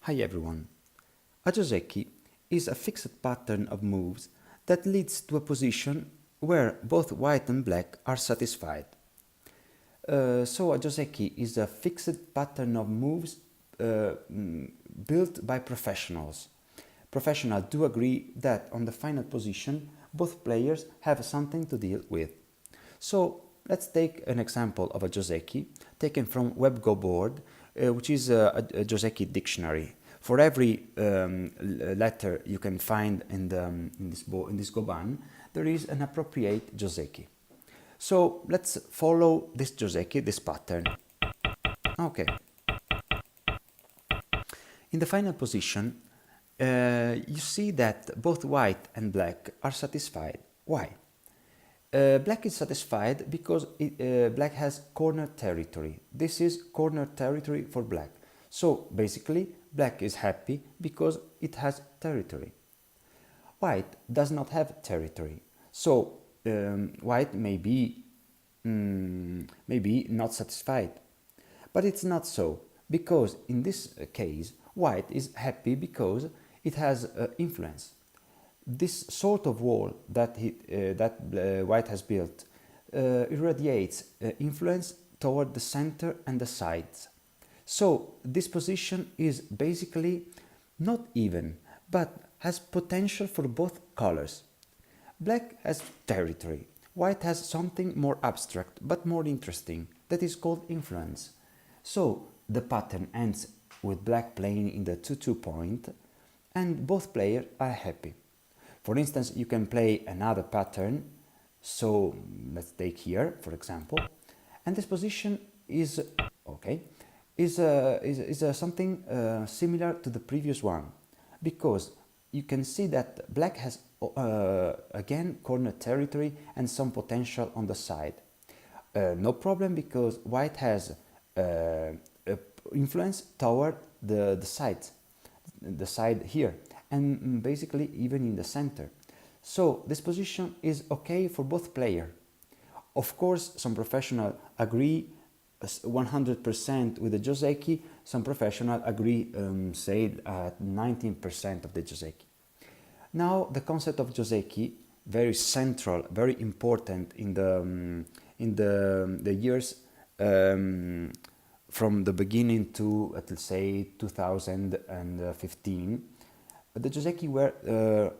Hi everyone. A Joseki is a fixed pattern of moves that leads to a position where both white and black are satisfied. So a Joseki is a fixed pattern of moves built by professionals. Professionals do agree that on the final position both players have something to deal with. So let's take an example of a Joseki taken from WebGo board, which is a Joseki dictionary. For every letter you can find in this Goban, there is an appropriate Joseki. So let's follow this Joseki, this pattern. Okay. In the final position, you see that both white and black are satisfied. Why? Black is satisfied because black has corner territory. This is corner territory for black. So basically, black is happy because it has territory. White does not have territory. So white may be not satisfied. But it's not so, because in this case, white is happy because it has influence. This sort of wall that white has built irradiates influence toward the center and the sides. So this position is basically not even, but has potential for both colors. Black has territory. White has something more abstract but more interesting that is called influence. So the pattern ends with black playing in the 2-2 point and both players are happy. For instance, you can play another pattern. So let's take here, for example, and this position is okay. Is something similar to the previous one, because you can see that black has again corner territory and some potential on the side. No problem, because white has influence toward the side here, and basically even in the center. So this position is okay for both players. Of course, some professionals agree 100% with the Joseki, some professionals agree, say, at 19% of the Joseki. Now, the concept of Joseki, very central, very important in the years from the beginning to, let's say, 2015. The Joseki were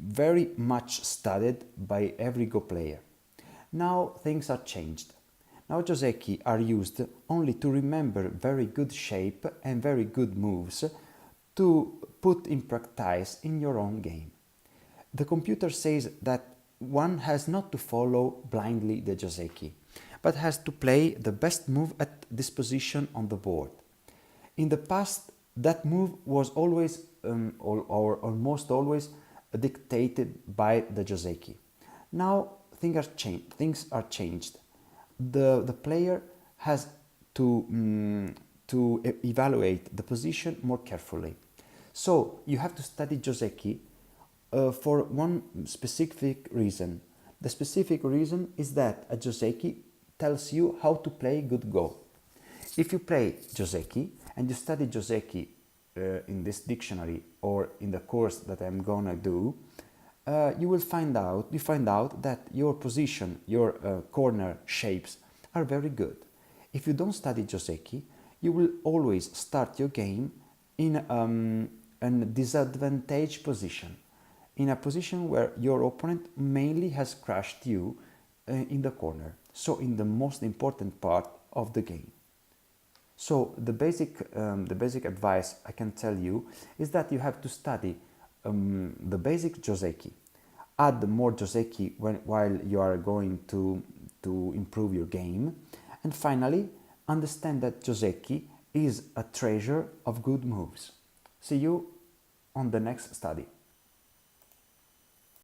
very much studied by every Go player. Now things are changed. Now Joseki are used only to remember very good shape and very good moves to put in practice in your own game. The computer says that one has not to follow blindly the Joseki, but has to play the best move at this position on the board. In the past, that move was always or almost always dictated by the Joseki. Now things are changed. The player has to evaluate the position more carefully. So you have to study Joseki for one specific reason. The specific reason is that a Joseki tells you how to play good Go. If you play Joseki and you study Joseki in this dictionary or in the course that I'm gonna do, you find out that your position, your corner shapes are very good. If you don't study Joseki, you will always start your game in a disadvantaged position, in a position where your opponent mainly has crushed you in the corner, so in the most important part of the game. So the basic advice I can tell you is that you have to study the basic Joseki, add more Joseki while you are going to improve your game, and finally understand that Joseki is a treasure of good moves. See you on the next study.